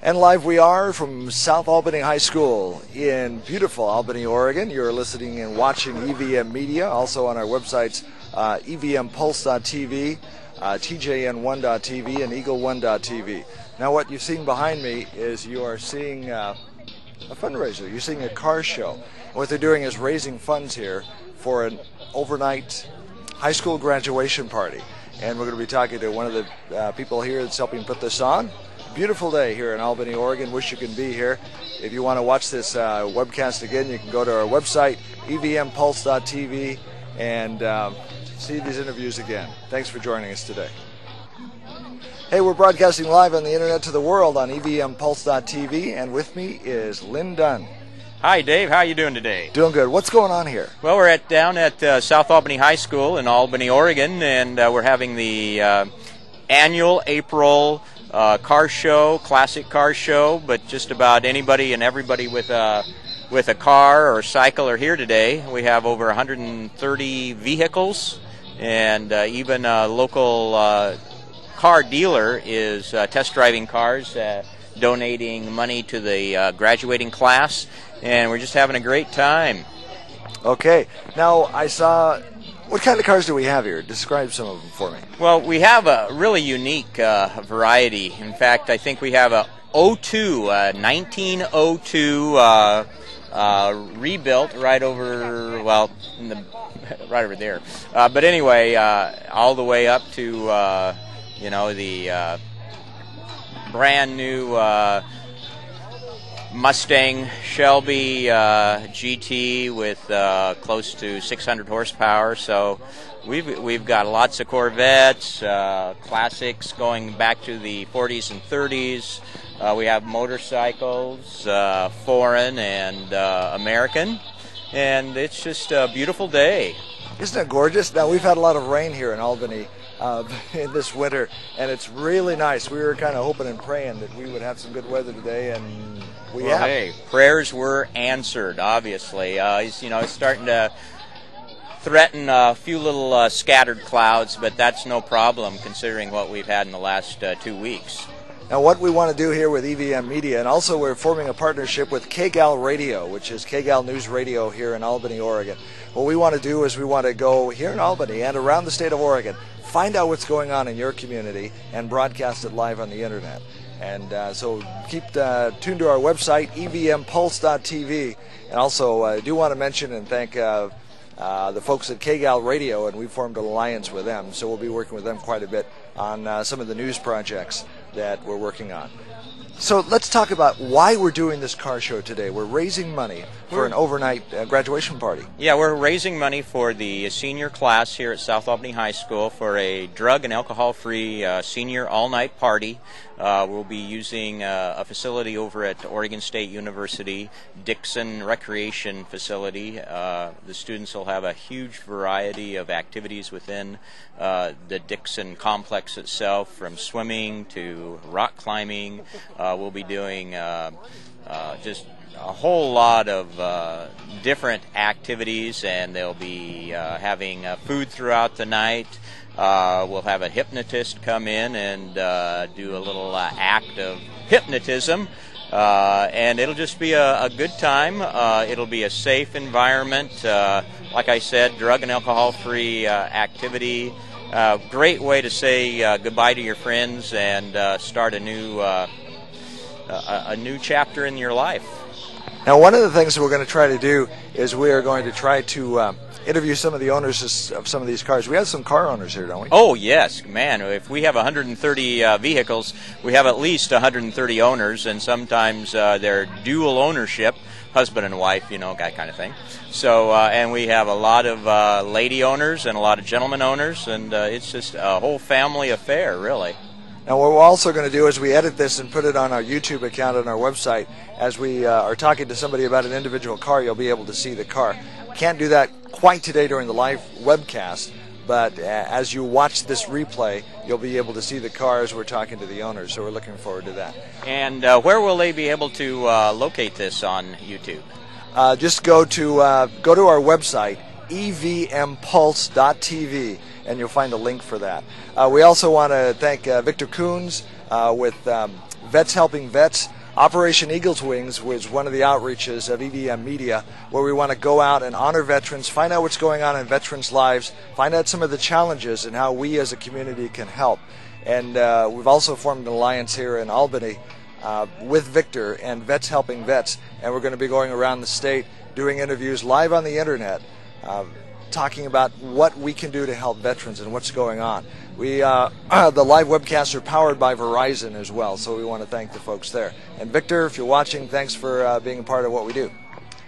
And live we are from South Albany High School in beautiful Albany, Oregon. You're listening and watching EVM Media, also on our websites evmpulse.tv, tjn1.tv, and eagle1.tv. Now what you've seen behind me is you are seeing a fundraiser. You're seeing a car show. What they're doing is raising funds here for an overnight high school graduation party. And we're going to be talking to one of the people here that's helping put this on. Beautiful day here in Albany, Oregon. Wish you could be here. If you want to watch this webcast again, you can go to our website, evmpulse.tv, and see these interviews again. Thanks for joining us today. Hey, we're broadcasting live on the internet to the world on evmpulse.tv, and with me is Lynn Dunn. Hi, Dave. How are you doing today? Doing good. What's going on here? Well, we're down at South Albany High School in Albany, Oregon, and we're having the annual April car show, classic car show, but just about anybody and everybody with a car or cycle are here today. We have over 130 vehicles, and even a local car dealer is test driving cars, donating money to the graduating class, and we're just having a great time. Okay. Now, I saw... What kind of cars do we have here? Describe some of them for me. Well, we have a really unique variety. In fact, I think we have a 1902 rebuilt right over, well, right over there. But anyway, all the way up to, the brand new Mustang Shelby GT with close to 600 horsepower. So we've got lots of Corvettes, classics going back to the 40s and 30s. We have motorcycles, foreign and American, and it's just a beautiful day. Isn't it gorgeous? Now, we've had a lot of rain here in Albany in this winter, and it's really nice. We were kind of hoping and praying that we would have some good weather today, and we have. Hey, prayers were answered, obviously. It's starting to threaten a few little scattered clouds, but that's no problem considering what we've had in the last 2 weeks. Now, what we want to do here with EVM Media, and also we're forming a partnership with KGAL Radio, which is KGAL News Radio here in Albany, Oregon. What we want to do is we want to go here in Albany and around the state of Oregon, find out what's going on in your community, and broadcast it live on the internet. And so keep tuned to our website, evmpulse.tv. And also, I do want to mention and thank the folks at KGAL Radio, and we formed an alliance with them. So we'll be working with them quite a bit on some of the news projects that we're working on. So let's talk about why we're doing this car show today. We're raising money for an overnight graduation party. Yeah, we're raising money for the senior class here at South Albany High School for a drug and alcohol-free senior all-night party. We'll be using a facility over at Oregon State University, Dixon Recreation Facility. The students will have a huge variety of activities within the Dixon complex itself, from swimming to rock climbing. We'll be doing just a whole lot of different activities, and they'll be having food throughout the night. We'll have a hypnotist come in and do a little act of hypnotism, and it'll just be a good time. It'll be a safe environment. Like I said, drug and alcohol-free activity. Great way to say goodbye to your friends and start a new chapter in your life. Now, one of the things that we're going to try to do is we are going to try to interview some of the owners of some of these cars. We have some car owners here, don't we? Oh, yes, man. If we have 130 vehicles, we have at least 130 owners, and sometimes they're dual ownership, husband and wife, that kind of thing. So, and we have a lot of lady owners and a lot of gentleman owners, and it's just a whole family affair, really. Now, what we're also going to do is we edit this and put it on our YouTube account on our website. As we are talking to somebody about an individual car, you'll be able to see the car. Can't do that quite today during the live webcast, but as you watch this replay, you'll be able to see the car as we're talking to the owners, so we're looking forward to that. And where will they be able to locate this on YouTube? Just go to our website, evmpulse.tv, and you'll find a link for that. We also want to thank Victor Coons with Vets Helping Vets. Operation Eagle's Wings was one of the outreaches of EVM Media, where we want to go out and honor veterans, find out what's going on in veterans' lives, find out some of the challenges and how we as a community can help. And we've also formed an alliance here in Albany with Victor and Vets Helping Vets, and we're going to be going around the state doing interviews live on the internet, talking about what we can do to help veterans and what's going on. The live webcasts are powered by Verizon as well, so we want to thank the folks there. And Victor, if you're watching, thanks for being a part of what we do.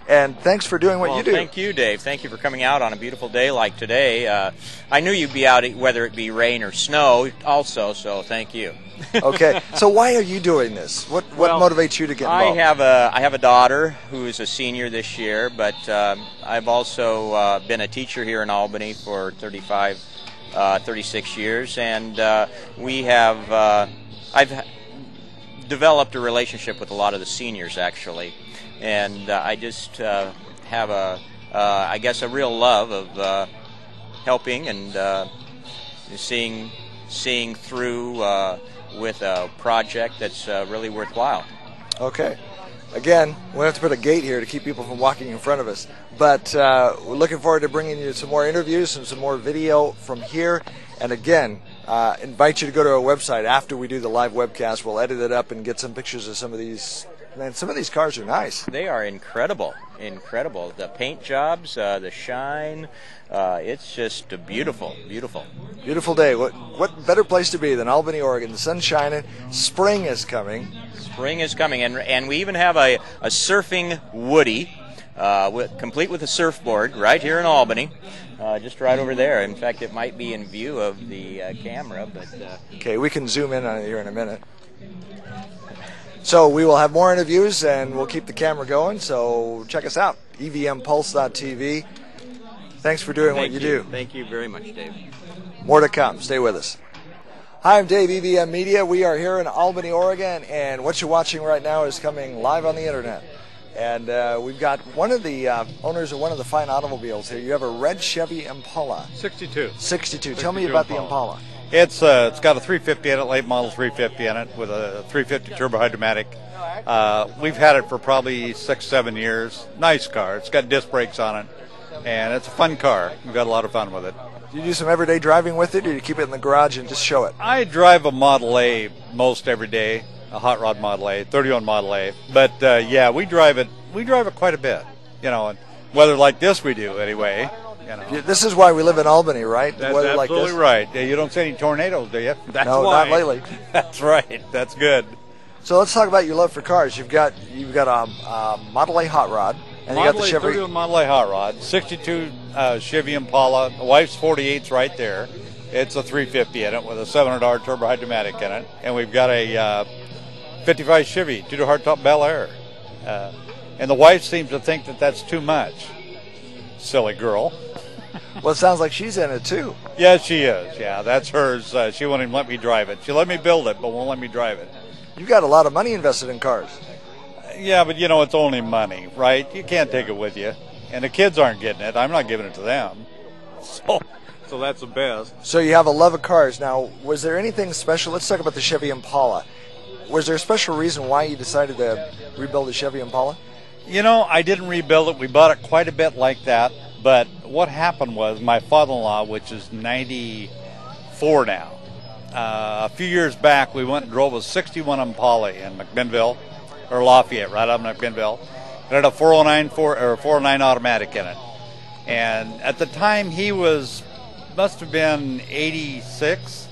And thanks for doing what you do. Thank you, Dave. Thank you for coming out on a beautiful day like today. I knew you'd be out whether it be rain or snow also, so thank you. Okay, so why are you doing this? What motivates you to get involved? I have a daughter who is a senior this year, but I've also been a teacher here in Albany for 36 years, and I've developed a relationship with a lot of the seniors, actually, and I just have I guess a real love of helping and seeing through with a project that's really worthwhile. Okay. Again, we have to put a gate here to keep people from walking in front of us. But we're looking forward to bringing you some more interviews and some more video from here. And again, invite you to go to our website after we do the live webcast. We'll edit it up and get some pictures of some of these. Man, some of these cars are nice. They are incredible, incredible. The paint jobs, the shine, it's just beautiful, beautiful. Beautiful day. What better place to be than Albany, Oregon? The sun's shining. Spring is coming. Spring is coming, and we even have a surfing Woody, complete with a surfboard, right here in Albany, just right over there. In fact, it might be in view of the camera, but okay, we can zoom in on it here in a minute. So we will have more interviews, and we'll keep the camera going. So check us out, evmpulse.tv. Thanks for doing what you do. Thank you very much, Dave. More to come. Stay with us. Hi, I'm Dave, EVM Media. We are here in Albany, Oregon, and what you're watching right now is coming live on the internet. And we've got one of the owners of one of the fine automobiles here. You have a red Chevy Impala. 62. 62. Tell me about the Impala. It's got a 350 in it, late model 350 in it, with a 350 turbo hydromatic. We've had it for probably 6-7 years. Nice car. It's got disc brakes on it, and it's a fun car. We've got a lot of fun with it. Do you do some everyday driving with it, or do you keep it in the garage and just show it? I drive a Model A most every day, a hot rod Model A, 31 Model A. But yeah, we drive it quite a bit. You know, and weather like this we do anyway. You know. This is why we live in Albany, right? That's weather absolutely like this. right. Yeah, you don't see any tornadoes, do you? That's no, why. not lately. That's right. That's good. So let's talk about your love for cars. You've got a Model A hot rod, and you got the Chevy. 31 Model A hot rod, 62 Chevy Impala. The wife's 48's right there. It's a 350 in it with a 700R turbo hydromatic in it, and we've got a 55 Chevy two-door hardtop Bel Air. And the wife seems to think that that's too much. Silly girl. Well, it sounds like she's in it too. Yeah, she is. Yeah, that's hers. She won't even let me drive it. She'll let me build it, but won't let me drive it. You've got a lot of money invested in cars. Yeah, but you know, it's only money, right? You can't take it with you. And the kids aren't getting it. I'm not giving it to them. So that's the best. So you have a love of cars. Now, was there anything special? Let's talk about the Chevy Impala. Was there a special reason why you decided to rebuild the Chevy Impala? You know, I didn't rebuild it. We bought it quite a bit like that. But what happened was my father-in-law, which is 94 now, a few years back we went and drove a 61 Impala in McMinnville, or Lafayette, right out of McMinnville. It had a 409 automatic in it. And at the time he must have been 86.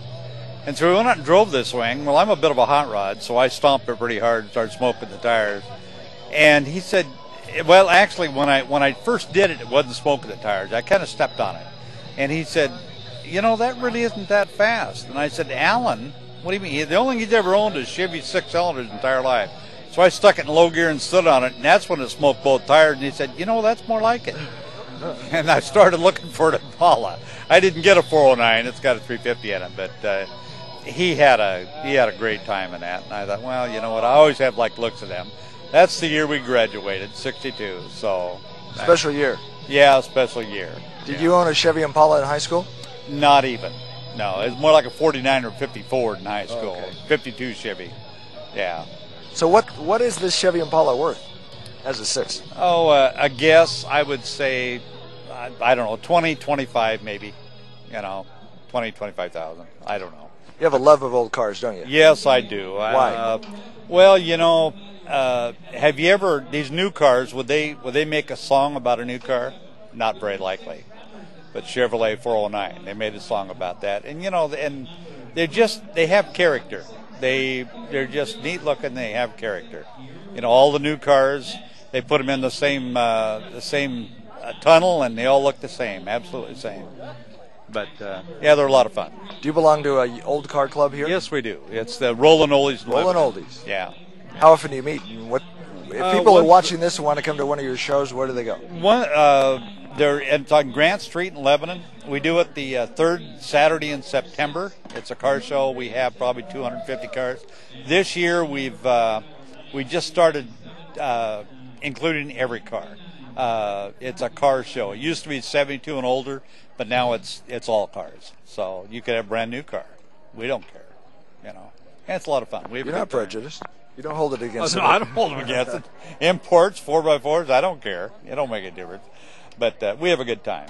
And so we went out and drove this thing. Well, I'm a bit of a hot rod, so I stomped it pretty hard and started smoking the tires. And he said, well, actually, when I first did it, it wasn't smoking the tires. I kind of stepped on it. And he said, you know, that really isn't that fast. And I said, Alan, what do you mean? The only thing he's ever owned is Chevy 6-cylinder his entire life. So I stuck it in low gear and stood on it, and that's when it smoked both tires. And he said, you know, that's more like it. And I started looking for an Impala. I didn't get a 409. It's got a 350 in it, but he had a great time in that. And I thought, well, you know what? I always have like looks at them. That's the year we graduated, 62. So special year. Yeah, special year. Did you own a Chevy Impala in high school? Not even. No, it was more like a 49 or 54 in high school. Okay. 52 Chevy. Yeah. So what is this Chevy Impala worth as it sits? Oh, a guess, I would say, I don't know, 20, 25 maybe. 25,000. I don't know. You have a love of old cars, don't you? Yes, I do. Why? Well, have you ever, these new cars, would they make a song about a new car? Not very likely. But Chevrolet 409, they made a song about that. And, and they have character. They're just neat looking, they have character. All the new cars, they put them in the same tunnel, and they all look the same, absolutely the same. But, yeah, they're a lot of fun. Do you belong to an old car club here? Yes, we do. It's the Rollin' Oldies. Rollin' Oldies. Yeah. How often do you meet? And if people are watching this and want to come to one of your shows, where do they go? It's on Grant Street in Lebanon. We do it the third Saturday in September. It's a car show. We have probably 250 cars. This year we just started including every car. It's a car show. It used to be 72 and older, but now it's all cars. So you could have a brand new car. We don't care, And it's a lot of fun. You're not prejudiced. You don't hold it against No, I don't hold them against it. Imports, 4x4s, I don't care. It don't make a difference. But we have a good time,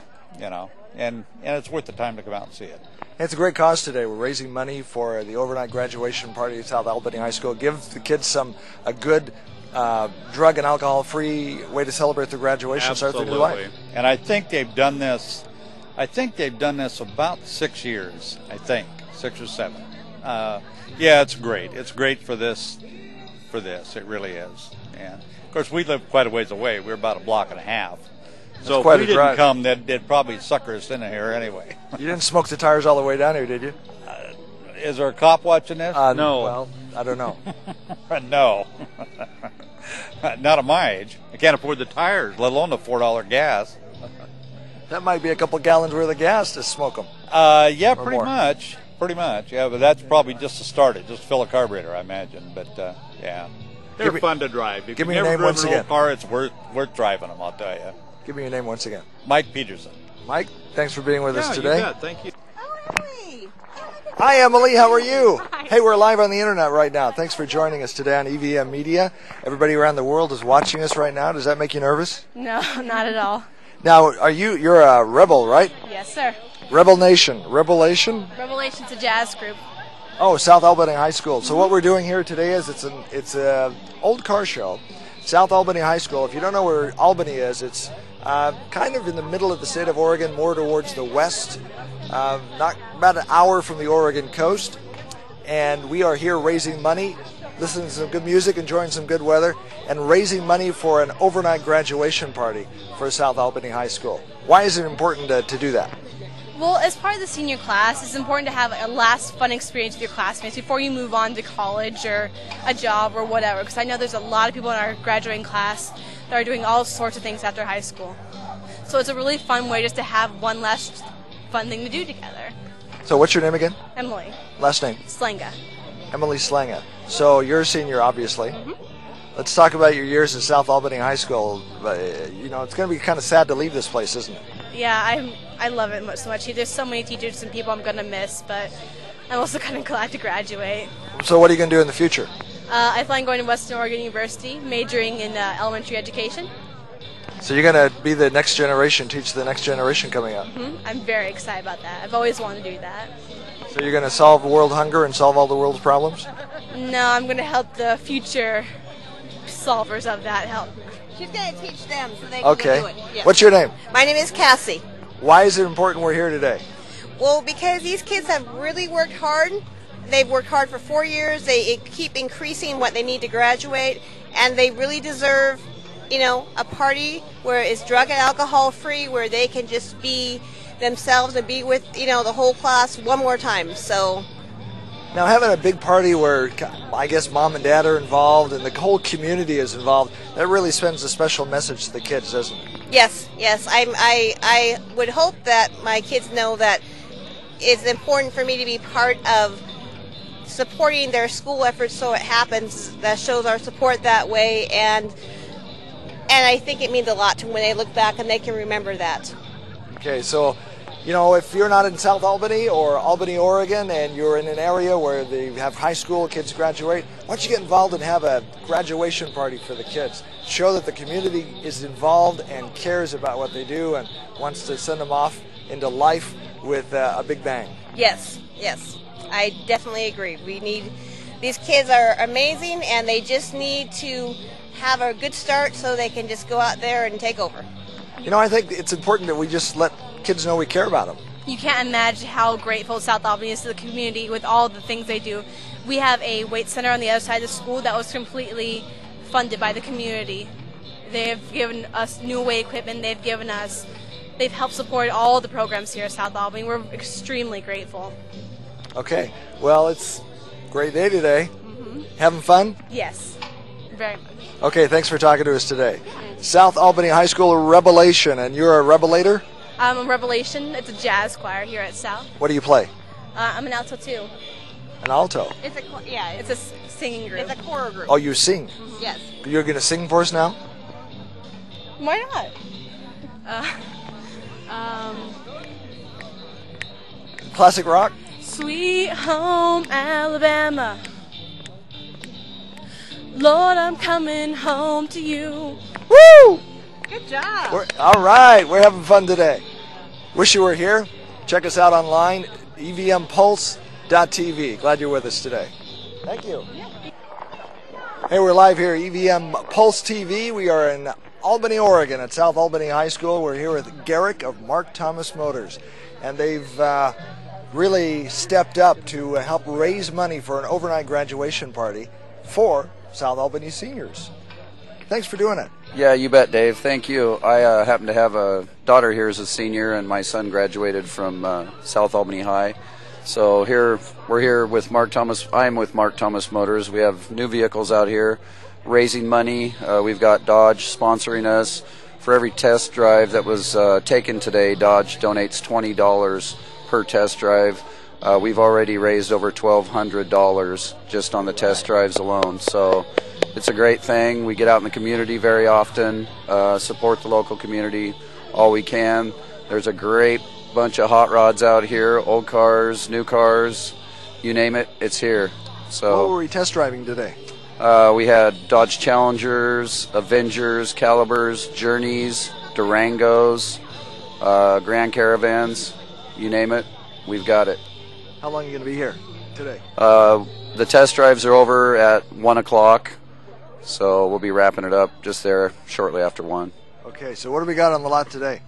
and it's worth the time to come out and see it. It's a great cause today. We're raising money for the overnight graduation party at South Albany High School. Give the kids a good drug and alcohol-free way to celebrate their graduation, start their new life. And I think they've done this. About 6 years. 6 or 7. Yeah, it's great. It's great for this. It really is. And of course, we live quite a ways away. We're about a block and a half. So if we didn't come, they'd probably sucker us in here anyway. You didn't smoke the tires all the way down here, did you? Is there a cop watching this? No. Well, I don't know. No. Not at my age. I can't afford the tires, let alone the $4 gas. That might be a couple gallons worth of gas to smoke them. Yeah, pretty much. Pretty much. Yeah, but that's probably just to start it. Just fill a carburetor, I imagine. But yeah, they're fun to drive. If give me your name once again. Car, it's worth driving them. I'll tell you. Give me your name once again. Mike Peterson. Mike, thanks for being with us today. You bet. Thank you. Hi, Emily. How are you? Hi. Hey, we're live on the internet right now. Thanks for joining us today on EVM Media. Everybody around the world is watching us right now. Does that make you nervous? No, not at all. Now, you're a rebel, right? Yes, sir. Rebel Nation. Revelation? Revelation's a jazz group. Oh, South Albany High School. So what we're doing here today is it's a old car show. South Albany High School. If you don't know where Albany is, it's kind of in the middle of the state of Oregon, more towards the west, not about an hour from the Oregon coast. And we are here raising money, listening to some good music, enjoying some good weather, and raising money for an overnight graduation party for South Albany High School. Why is it important to do that? Well, as part of the senior class, it's important to have a last fun experience with your classmates before you move on to college or a job or whatever, because I know there's a lot of people in our graduating class that are doing all sorts of things after high school. So it's a really fun way just to have one last fun thing to do together. So what's your name again? Emily. Last name? Slenga. Emily Slenga. So you're a senior, obviously. Mm-hmm. Let's talk about your years at South Albany High School. It's going to be kind of sad to leave this place, isn't it? Yeah, I love it so much. There's so many teachers and people I'm going to miss, but I'm also kind of glad to graduate. So what are you going to do in the future? I plan on going to Western Oregon University, majoring in elementary education. So you're going to be the next generation, teach the next generation coming up. Mm-hmm. I'm very excited about that. I've always wanted to do that. So you're going to solve world hunger and solve all the world's problems? No, I'm going to help the future solvers of that help. She's going to teach them so they can go do it. Yeah. What's your name? My name is Cassie. Why is it important we're here today? Well, because these kids have really worked hard. They've worked hard for 4 years. They keep increasing what they need to graduate, and they really deserve, a party where it's drug and alcohol free, where they can just be themselves and be with, the whole class one more time. So now, having a big party where I guess mom and dad are involved and the whole community is involved, that really sends a special message to the kids, doesn't it? Yes. I would hope that my kids know that it's important for me to be part of supporting their school efforts, so it happens. That shows our support that way, and I think it means a lot to when they look back and they can remember that. Okay, so You know, if you're not in South Albany or Albany, Oregon, and you're in an area where they have high school kids graduate, why don't you get involved and have a graduation party for the kids? Show that the community is involved and cares about what they do and wants to send them off into life with a big bang. Yes, yes, I definitely agree. These kids are amazing, and they just need to have a good start so they can just go out there and take over. You know, I think it's important that we just let kids know we care about them. You can't imagine how grateful South Albany is to the community with all the things they do. We have a weight center on the other side of the school that was completely funded by the community. They have given us new weight equipment. They've helped support all the programs here at South Albany. We're extremely grateful. Okay, well, it's a great day today. Having fun? Yes, very much. Okay, thanks for talking to us today. South Albany High School Revelation, and you're a revelator? I'm a Revelation. It's a jazz choir here at South. What do you play? I'm an alto too. An alto? It's a singing group. It's a choral group. Oh, you sing? Yes. You're going to sing for us now? Why not? Classic rock? Sweet home Alabama, Lord, I'm coming home to you. Woo! Good job. All right, we're having fun today. Wish you were here. Check us out online, evmpulse.tv. Glad you're with us today. Thank you. Hey, we're live here, EVM Pulse TV. We are in Albany, Oregon at South Albany High School. We're here with Garrick of Mark Thomas Motors. And they've really stepped up to help raise money for an overnight graduation party for South Albany seniors. Thanks for doing it. Yeah, you bet, Dave. Thank you. I happen to have a daughter here as a senior, and my son graduated from South Albany High. So we're here with Mark Thomas. I'm with Mark Thomas Motors. We have new vehicles out here, raising money. We've got Dodge sponsoring us. For every test drive that was taken today, Dodge donates $20 per test drive. We've already raised over $1,200 just on the test drives alone. So it's a great thing. We get out in the community very often, support the local community all we can. There's a great bunch of hot rods out here, old cars, new cars, you name it, it's here. So what were we test driving today? We had Dodge Challengers, Avengers, Calibers, Journeys, Durangos, Grand Caravans, you name it, we've got it. How long are you going to be here today? The test drives are over at 1 o'clock, so we'll be wrapping it up just there shortly after 1. Okay, so what do we got on the lot today?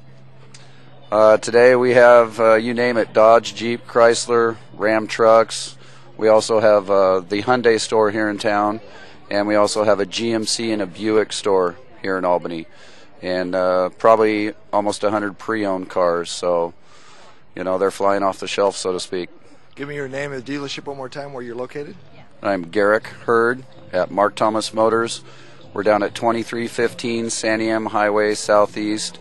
Today we have, you name it, Dodge, Jeep, Chrysler, Ram trucks. We also have the Hyundai store here in town, and we also have a GMC and a Buick store here in Albany, and probably almost 100 pre-owned cars, so you know they're flying off the shelf, so to speak. Give me your name and the dealership one more time, where you're located. I'm Garrick Hurd at Mark Thomas Motors. We're down at 2315 Santiam Highway Southeast,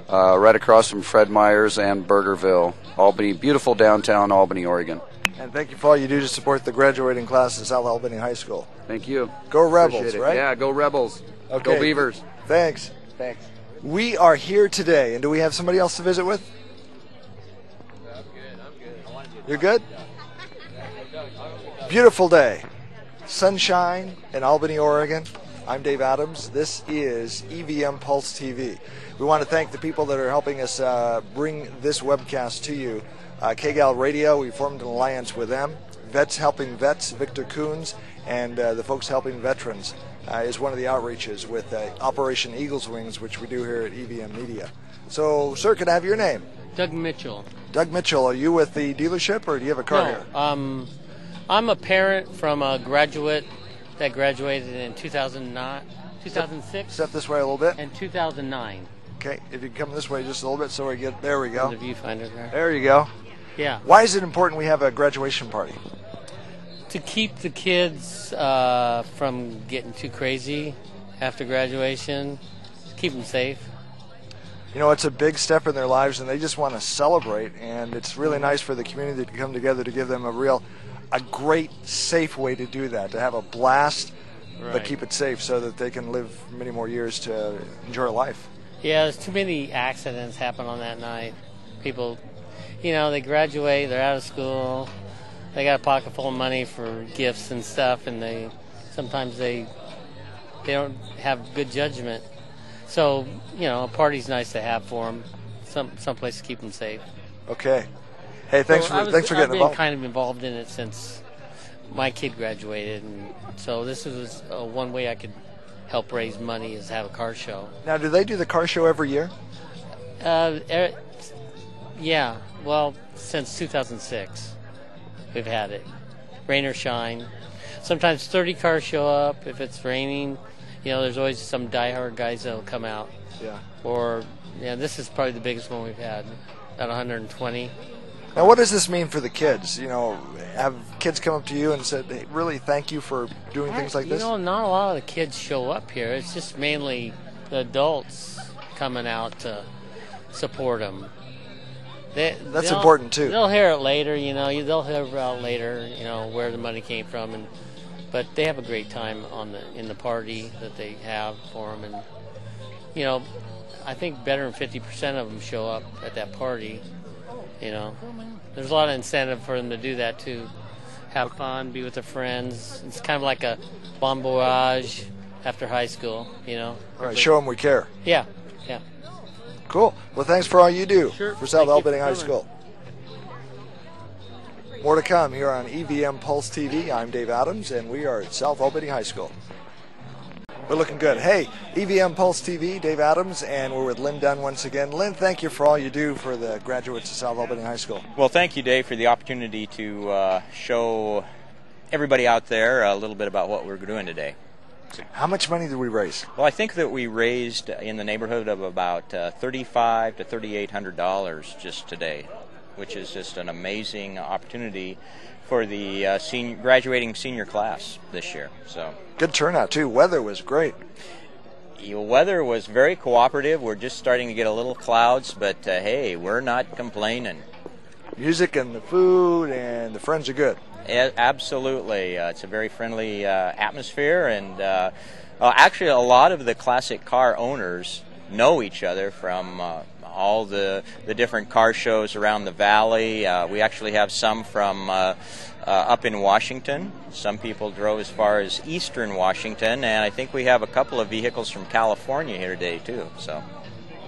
right across from Fred Meyer's and Burgerville, Albany, beautiful downtown Albany, Oregon. And thank you for all you do to support the graduating class at South Albany High School. Thank you. Go Rebels, right? Yeah, go Rebels. Okay. Go Beavers. Thanks. Thanks. We are here today, and do we have somebody else to visit with? I'm good. You're good? Beautiful day. Sunshine in Albany, Oregon. I'm Dave Adams. This is EVM Pulse TV. We want to thank the people that are helping us bring this webcast to you. KGAL Radio, we formed an alliance with them. Vets Helping Vets, Victor Coons, and the Folks Helping Veterans is one of the outreaches with Operation Eagle's Wings, which we do here at EVM Media. So, sir, can I have your name? Doug Mitchell. Doug Mitchell, are you with the dealership, or do you have a car here? I'm a parent from a graduate that graduated in 2006. Step this way a little bit. And 2009. Okay, if you come this way just a little bit so we get, there we go. The viewfinder there. There you go. Yeah. Why is it important we have a graduation party? To keep the kids from getting too crazy after graduation, keep them safe. You know, it's a big step in their lives, and they just want to celebrate, and it's really nice for the community to come together to give them a great, safe way to do that, to have a blast, Right. but keep it safe so that they can live many more years to enjoy life. Yeah, there's too many accidents happen on that night. People they graduate, they're out of school, they got a pocket full of money for gifts and stuff, and sometimes they don't have good judgment. So, a party's nice to have for them, someplace to keep them safe. Okay. Hey, thanks for getting involved. I've been kind of involved in it since my kid graduated, and so this was one way I could help raise money is have a car show. Now, do they do the car show every year? Yeah, well, since 2006 we've had it, rain or shine. Sometimes 30 cars show up. If it's raining, there's always some diehard guys that'll come out. Yeah. Or, this is probably the biggest one we've had, about 120. Now, what does this mean for the kids? Have kids come up to you and said, hey, really, thank you for doing things like this? Not a lot of the kids show up here. It's just mainly the adults coming out to support them. That's important, too. They'll hear it later, they'll hear about later, where the money came from. But they have a great time in the party that they have for them. And, I think better than 50% of them show up at that party. There's a lot of incentive for them to do that too. Have fun, be with their friends. It's kind of like a bon voyage after high school, All right, show them we care. Yeah. Cool. Well, thanks for all you do for South Albany High coming. School. More to come here on EVM Pulse TV. I'm Dave Adams, and we are at South Albany High School. We're looking good. Hey, EVM Pulse TV, Dave Adams, and we're with Lynn Dunn once again. Lynn, thank you for all you do for the graduates of South Albany High School. Well, thank you, Dave, for the opportunity to show everybody out there a little bit about what we're doing today. How much money did we raise? Well, I think that we raised in the neighborhood of about $3,500 to $3,800 just today, which is just an amazing opportunity for the graduating senior class this year. So good turnout too. Weather was great. The weather was very cooperative. We're just starting to get a little clouds, but hey, we're not complaining. Music and the food and the friends are good. Absolutely. It's a very friendly atmosphere, and actually a lot of the classic car owners know each other from all the different car shows around the valley. We actually have some from up in Washington. Some people drove as far as eastern Washington, and I think we have a couple of vehicles from California here today too. So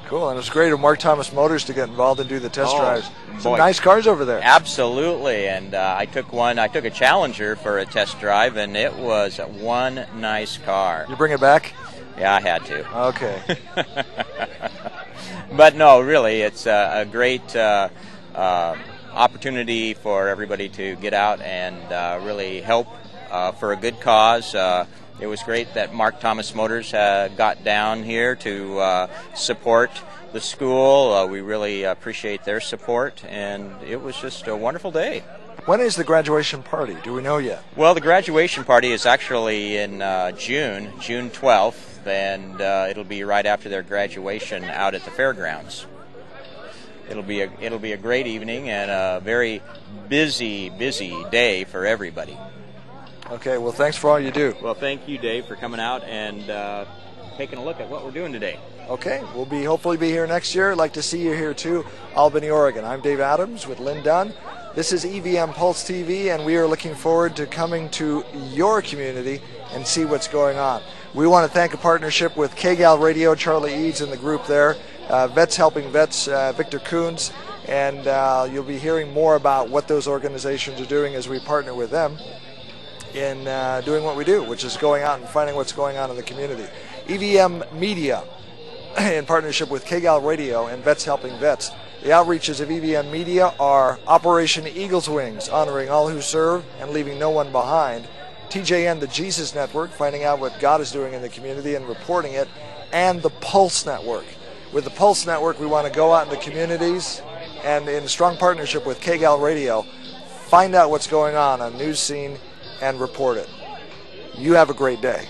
cool, and it's great of Mark Thomas Motors to get involved and do the test drives. Some boy. Nice cars over there. Absolutely, and I took a Challenger for a test drive, and it was one nice car. You bring it back? Yeah, I had to. Okay. But no, really, it's a great opportunity for everybody to get out and really help for a good cause. It was great that Mark Thomas Motors got down here to support the school. We really appreciate their support, and it was just a wonderful day. When is the graduation party? Do we know yet? Well, the graduation party is actually in June 12th, and it'll be right after their graduation out at the fairgrounds. It'll be a great evening and a very busy day for everybody. Okay, well, thanks for all you do. Well, thank you, Dave, for coming out and taking a look at what we're doing today. Okay, we'll hopefully be here next year. I'd like to see you here too, Albany, Oregon. I'm Dave Adams with Lynn Dunn. This is EVM Pulse TV, and we are looking forward to coming to your community and see what's going on. We want to thank a partnership with KGAL Radio, Charlie Eads and the group there, Vets Helping Vets, Victor Coons, and you'll be hearing more about what those organizations are doing as we partner with them in doing what we do, which is going out and finding what's going on in the community. EVM Media, in partnership with KGAL Radio and Vets Helping Vets. The outreaches of EVM Media are Operation Eagle's Wings, honoring all who serve and leaving no one behind. TJN, the Jesus Network, finding out what God is doing in the community and reporting it. And the Pulse Network. With the Pulse Network, we want to go out in the communities and in strong partnership with KGAL Radio, find out what's going on news scene and report it. You have a great day.